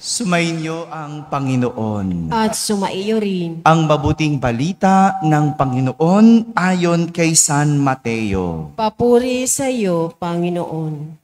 Sumainyo ang Panginoon. At sumaiyo rin. Ang mabuting balita ng Panginoon ayon kay San Mateo. Papuri sa iyo, Panginoon.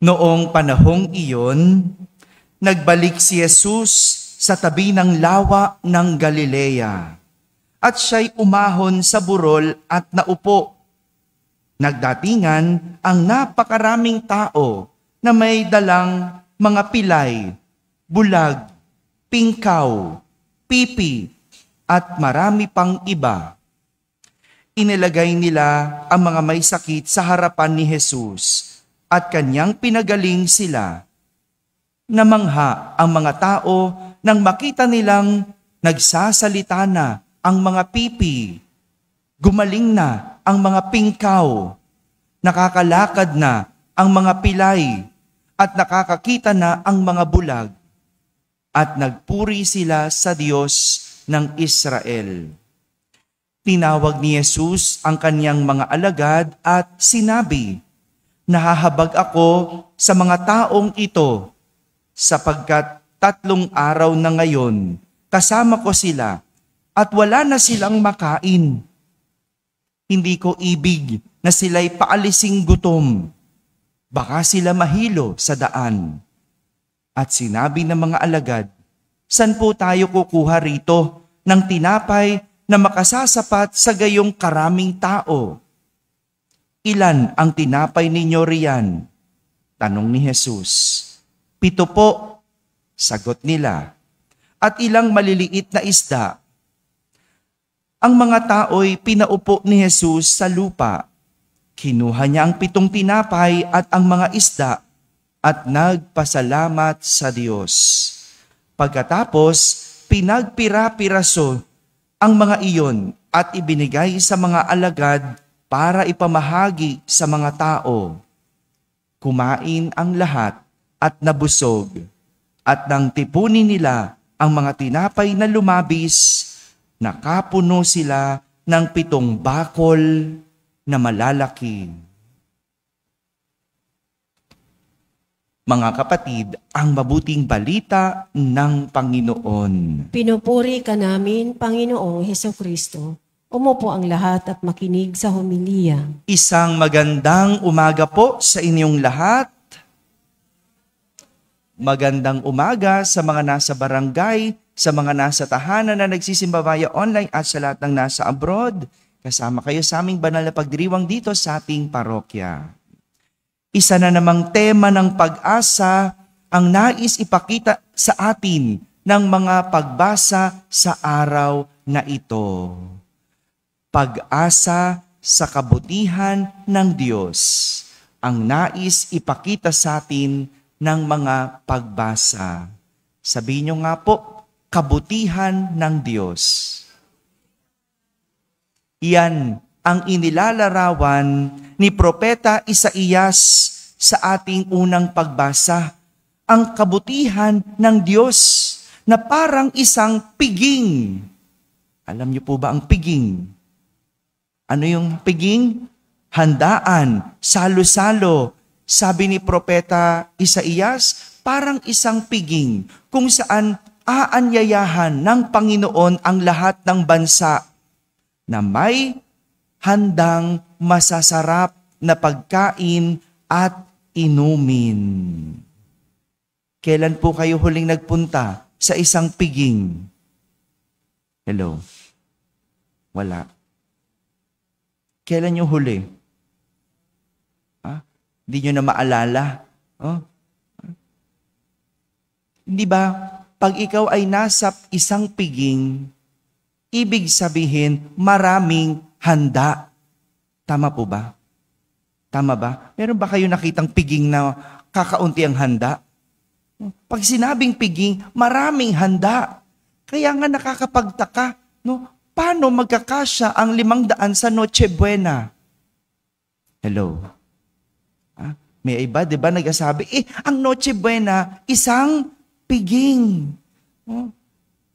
Noong panahong iyon, nagbalik si Jesus sa tabi ng lawa ng Galilea, at siya'y umahon sa burol at naupo. Nagdatingan ang napakaraming tao na may dalang mga pilay, bulag, pingkaw, pipi, at marami pang iba. Inilagay nila ang mga may sakit sa harapan ni Jesus at kanyang pinagaling sila. Namangha ang mga tao nang makita nilang nagsasalita na ang mga pipi, gumaling na ang mga pingkaw, nakakalakad na ang mga pilay, at nakakakita na ang mga bulag, at nagpuri sila sa Diyos ng Israel. Tinawag ni Jesus ang kanyang mga alagad at sinabi, "Nahahabag ako sa mga taong ito, sapagkat 3 araw na ngayon kasama ko sila, at wala na silang makain. Hindi ko ibig na sila'y paalising gutom. Baka sila mahilo sa daan." At sinabi ng mga alagad, "San po tayo kukuha rito ng tinapay na makasasapat sa gayong karaming tao?" "Ilan ang tinapay ninyo riyan?" tanong ni Jesus. "7 po," sagot nila. "At ilang maliliit na isda?" Ang mga tao'y pinaupo ni Jesus sa lupa. Kinuha niya ang 7 tinapay at ang mga isda at nagpasalamat sa Diyos. Pagkatapos, pinagpira-piraso ang mga iyon at ibinigay sa mga alagad para ipamahagi sa mga tao. Kumain ang lahat at nabusog, at nang tipunin nila ang mga tinapay na lumabis, nakapuno sila ng 7 bakol na malalaki. Mga kapatid, ang mabuting balita ng Panginoon. Pinupuri ka namin, Panginoong Hesukristo. Umupo ang lahat at makinig sa homilya. Isang magandang umaga po sa inyong lahat. Magandang umaga sa mga nasa barangay, sa mga nasa tahanan na nagsisimba via online at sa lahat ng nasa abroad. Kasama kayo sa aming banal na pagdiriwang dito sa ating parokya. Isa na namang tema ng pag-asa ang nais ipakita sa atin ng mga pagbasa sa araw na ito. Pag-asa sa kabutihan ng Diyos ang nais ipakita sa atin ng mga pagbasa. Sabihin nyo nga po, kabutihan ng Diyos. Yan ang inilalarawan ni Propeta Isaías sa ating unang pagbasa. Ang kabutihan ng Diyos na parang isang piging. Alam niyo po ba ang piging? Ano yung piging? Handaan, salo-salo. Sabi ni Propeta Isaías, parang isang piging kung saan aanyayahan ng Panginoon ang lahat ng bansa na may handang masasarap na pagkain at inumin. Kailan po kayo huling nagpunta sa isang piging? Hello? Wala. Kailan yung huli? Hindi nyo na maalala? Hindi ba, pag ikaw ay nasa isang piging, ibig sabihin maraming handa. Tama po ba? Tama ba? Meron ba kayo nakitang piging na kakaunti ang handa? Pag sinabing piging, maraming handa. Kaya nga nakakapagtaka, no? Paano magkakasya ang 500 sa Noche Buena? Hello? May iba, di ba, nagsasabi, ang Noche Buena, isang piging.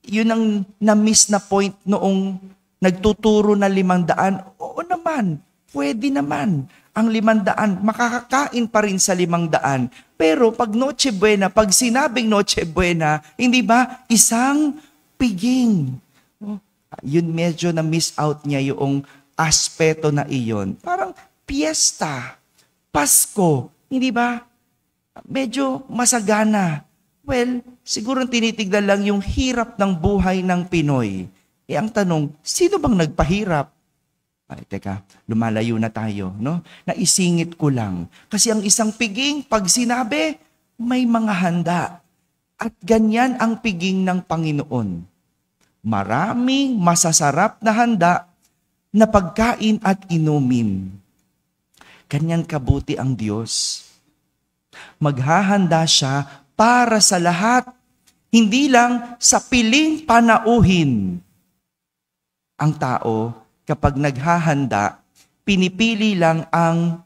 Yun ang na-miss na point noong nagtuturo na 500. oo naman, pwede naman. Ang 500, makakakain pa rin sa 500. Pero pag Noche Buena, pag sinabing Noche Buena, hindi ba, isang piging. Yun medyo na-miss out niya yung aspeto na iyon. Parang piyesta, Pasko, hindi ba? Medyo masagana. Well, siguro tinitignan lang yung hirap ng buhay ng Pinoy. Ang tanong, sino bang nagpahirap? Ay, teka, lumalayo na tayo, no? Naisingit ko lang. Kasi ang isang piging, pag sinabi, may mga handa. At ganyan ang piging ng Panginoon. Maraming masasarap na handa na pagkain at inumin. Ganyan kabuti ang Diyos. Maghahanda siya para sa lahat, hindi lang sa piling panauhin. Ang tao, kapag naghahanda, pinipili lang ang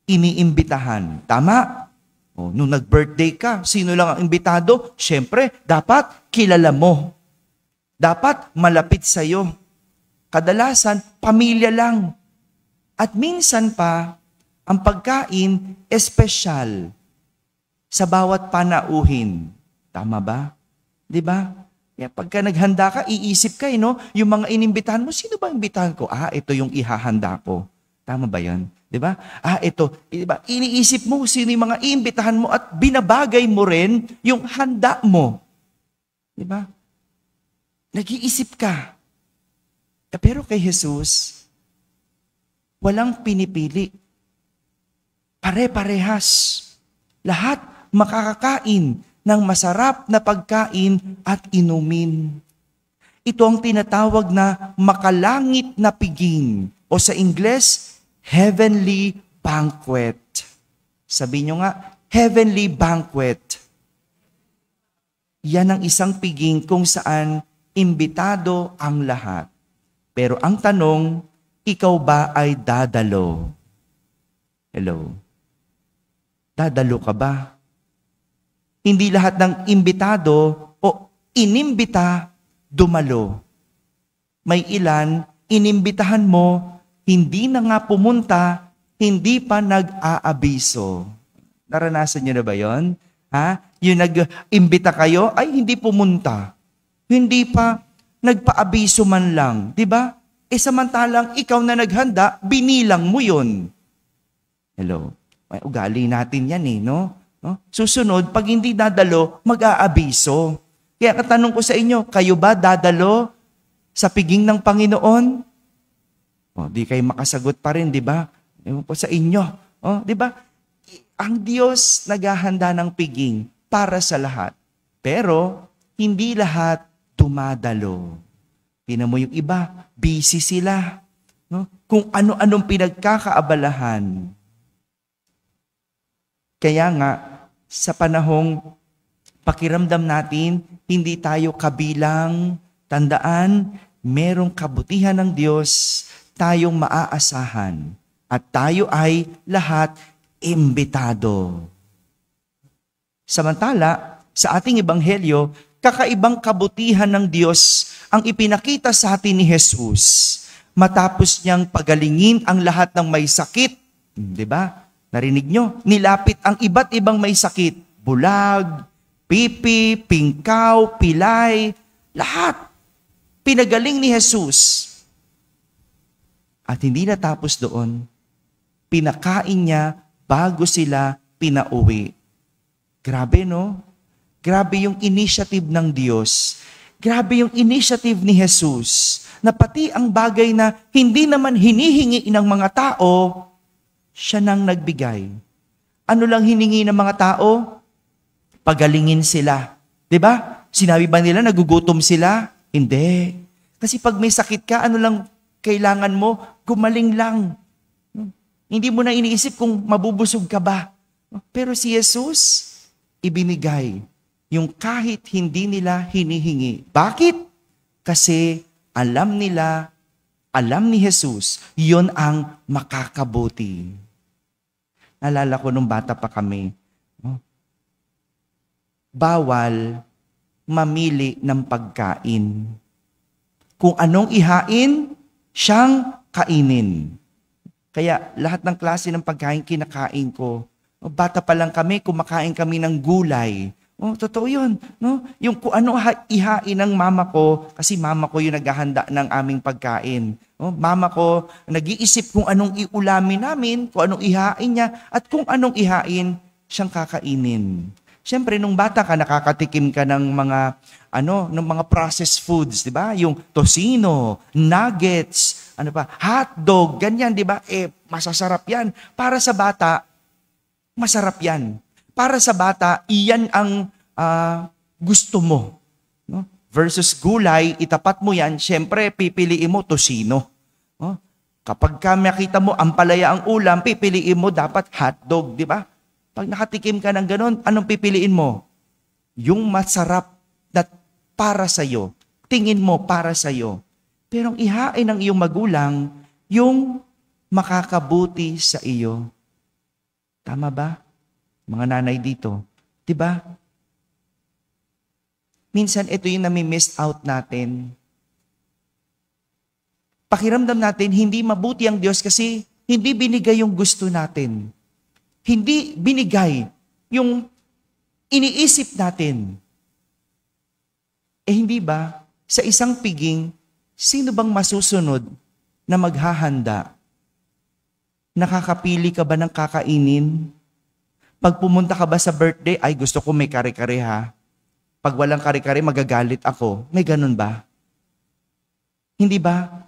iniimbitahan. Tama? Nung nag-birthday ka, sino lang ang imbitado? Siyempre, dapat kilala mo. Dapat malapit sa'yo. Kadalasan, pamilya lang. At minsan pa, ang pagkain, espesyal sa bawat panauhin. Tama ba? Di ba? Pagka naghanda ka, iisip ka, no? Yung mga inimbitahan mo, sino ba imbitahan ko? Ito yung ihahanda ko. Tama ba yan? Di ba? Ito. Di ba? Iniisip mo sino yung mga iimbitahan mo at binabagay mo rin yung handa mo. Di ba? Nag-iisip ka. Pero kay Jesus, walang pinipili. Pare-parehas. Lahat makakakain ng masarap na pagkain at inumin. Ito ang tinatawag na makalangit na piging o sa Ingles, heavenly banquet. Sabi nyo nga, heavenly banquet. Yan ang isang piging kung saan imbitado ang lahat. Pero ang tanong, ikaw ba ay dadalo? Hello? Dadalo ka ba? Hindi lahat ng imbitado o inimbita, dumalo. May ilan, inimbitahan mo, hindi na nga pumunta, hindi pa nag-aabiso. Naranasan niyo na ba yon? Yung nag-imbita kayo, ay hindi pumunta. Hindi pa nagpaabiso man lang. Diba? Samantalang ikaw na naghanda, binilang mo yun. Hello? May ugali natin yan no? Susunod, pag hindi dadalo, mag-aabiso. Kaya katanong ko sa inyo, kayo ba dadalo sa piging ng Panginoon? Di kayo makasagot pa rin, di ba? Ewan po sa inyo. Di ba? Ang Diyos naghahanda ng piging para sa lahat. Pero, hindi lahat dumadalo. Tingnan mo yung iba, busy sila. Kung ano-anong pinagkakaabalahan. Kaya nga, sa panahong pakiramdam natin, hindi tayo kabilang, tandaan, merong kabutihan ng Diyos, tayong maaasahan. At tayo ay lahat imbitado. Samantala, sa ating ebanghelyo, kakaibang kabutihan ng Diyos ang ipinakita sa atin ni Jesus. Matapos niyang pagalingin ang lahat ng may sakit. Di ba? Narinig nyo, nilapit ang iba't ibang may sakit. Bulag, pipi, pingkaw, pilay, lahat. Pinagaling ni Jesus. At hindi natapos doon, pinakain niya bago sila pinauwi. Grabe, no? Grabe yung initiative ng Diyos. Grabe yung initiative ni Jesus. Na pati ang bagay na hindi naman hinihingi ng mga tao, siya nang nagbigay. Ano lang hiningi ng mga tao? Pagalingin sila. 'Di ba? Sinabi ba nila nagugutom sila? Hindi. Kasi pag may sakit ka, ano lang kailangan mo? Gumaling lang. Hindi mo na iniisip kung mabubusog ka ba. Pero si Jesus, ibinigay yung kahit hindi nila hinihingi. Bakit? Kasi alam nila, alam ni Jesus, yun ang makakabuti. Naalala ko nung bata pa kami, bawal mamili ng pagkain. Kung anong ihain, siyang kainin. Kaya lahat ng klase ng pagkain kinakain ko. Bata pa lang kami, kumakain kami ng gulay. Totoo yun. No? Yung kung ano ihain ng mama ko, kasi mama ko yung naghahanda ng aming pagkain. Mama ko, nag-iisip kung anong iulamin namin, kung anong ihain niya, at kung anong ihain siyang kakainin. Siyempre, nung bata ka, nakakatikim ka ng mga processed foods, di ba? Yung tocino, nuggets, hotdog, ganyan, di ba? Masasarap yan. Para sa bata, masarap yan. Para sa bata, iyan ang gusto mo. No? Versus gulay, itapat mo yan, siyempre, pipiliin mo tocino. Kapag makita mo ampalaya ang ulam, pipiliin mo dapat hotdog, di ba? Pag nakatikim ka ng ganun, anong pipiliin mo? Yung masarap na para sa'yo. Tingin mo para sa'yo. Pero ang ihain ng iyong magulang, yung makakabuti sa iyo. Tama ba? Mga nanay dito. Diba? Minsan ito yung nami-miss out natin. Pakiramdam natin, hindi mabuti ang Diyos kasi hindi binigay yung gusto natin. Hindi binigay yung iniisip natin. Hindi ba, sa isang piging, sino bang masusunod na maghahanda? Nakakapili ka ba ng kakainin? Pag pumunta ka ba sa birthday, ay gusto ko may kare-kare ha. Pag walang kare-kare, magagalit ako. May ganun ba? Hindi ba?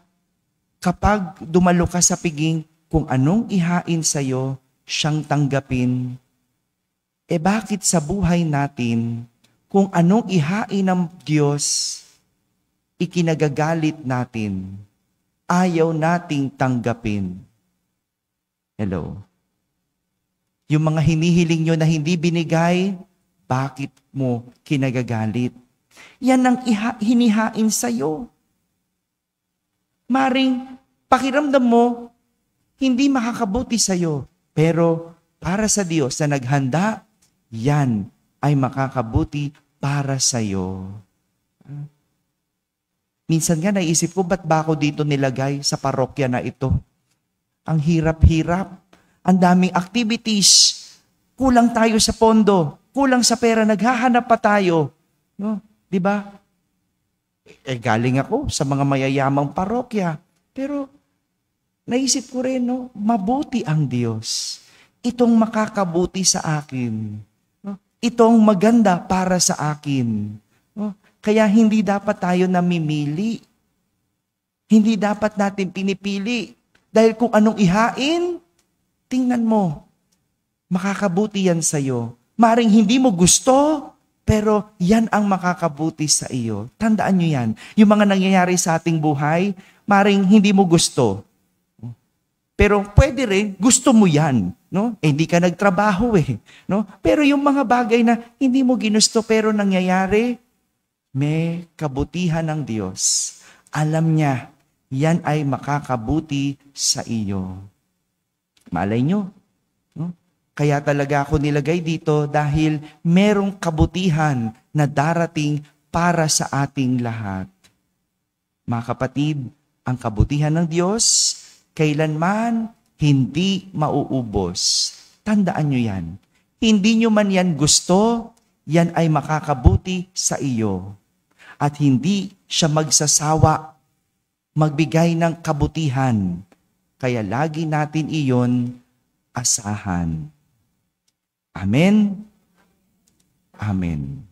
Kapag dumalo ka sa piging, kung anong ihain sa'yo, siyang tanggapin. Bakit sa buhay natin, kung anong ihain ng Diyos, ikinagagalit natin, ayaw nating tanggapin? Hello? Yung mga hinihiling nyo na hindi binigay, bakit mo kinagagalit? Yan ang hinihain sa'yo. Maring pakiramdam mo, hindi makakabuti sa'yo. Pero para sa Diyos na naghanda, yan ay makakabuti para sa'yo. Minsan nga naisip ko, ba't ba ako dito nilagay sa parokya na ito? Ang hirap-hirap. Ang daming activities. Kulang tayo sa pondo. Kulang sa pera. Naghahanap pa tayo. No? Di ba? Galing ako sa mga mayayamang parokya. Pero naisip ko rin, no? Mabuti ang Diyos. Itong makakabuti sa akin. No? Itong maganda para sa akin. No? Kaya hindi dapat tayo namimili. Hindi dapat natin pinipili. Dahil kung anong ihain, tingnan mo, makakabuti yan sa'yo. Maring hindi mo gusto, pero yan ang makakabuti sa iyo. Tandaan nyo yan. Yung mga nangyayari sa ating buhay, maring hindi mo gusto. Pero pwede rin, gusto mo yan. No? Hindi ka nagtrabaho no? Pero yung mga bagay na hindi mo ginusto pero nangyayari, may kabutihan ng Diyos. Alam niya, yan ay makakabuti sa iyo. Malay nyo. No? Kaya talaga ako nilagay dito dahil merong kabutihan na darating para sa ating lahat. Mga kapatid, ang kabutihan ng Diyos, kailanman hindi mauubos. Tandaan nyo yan. Hindi nyo man yan gusto, yan ay makakabuti sa iyo. At hindi siya magsasawa, magbigay ng kabutihan. Kaya lagi natin iyon asahan. Amen? Amen.